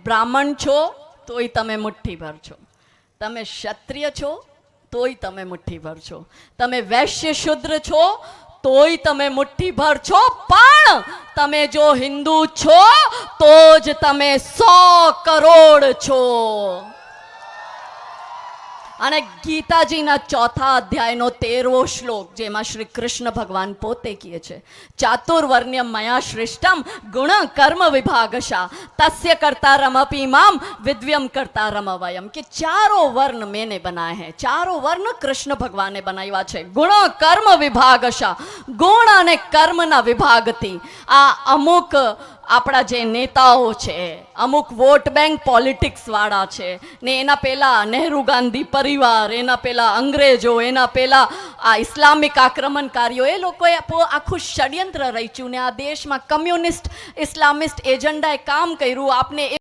બ્રાહ્મણ છો તોય તમે મુઠ્ઠીભર છો, તમે ક્ષત્રિય છો તોય તમે મુઠ્ઠીભર છો, તમે વૈશ્ય શુદ્ર છો તોય તમે મુઠ્ઠીભર છો, પણ તમે જો હિન્દુ છો તો જ તમે 100 કરોડ છો. અને ગીતાજીના 4થા અધ્યાયનો 13વો શ્લોક, જેમાં શ્રી કૃષ્ણ ભગવાન પોતે કહે છે, ચાતુર્વર્ણ્યમ મયા શ્રેષ્ઠમ ગુણ કર્મ વિભાગશા તસ્ય કર્તારમપી મામ વિદ્વ્યમ કર્તારમ વયમ. કે ચારો વર્ણ મેને બનાયા હૈ, ચારો વર્ણ કૃષ્ણ ભગવાને બનાવ્યા છે. ગુણ કર્મ વિભાગશા, ગુણ અને કર્મના વિભાગથી આ અમુક આપણા જે નેતાઓ છે, અમુક વોટ બેંક પોલિટિક્સ વાળા છે ને, એના પહેલા નહેરુ ગાંધી પરિવાર, એના પહેલા અંગ્રેજો, એના પહેલા આ ઇસ્લામિક આક્રમણકારીઓ, એ લોકોએ આખું ષડયંત્ર રચ્યું ને આ દેશમાં કમ્યુનિસ્ટ ઇસ્લામિસ્ટ એજન્ડાએ કામ કર્યું. આપને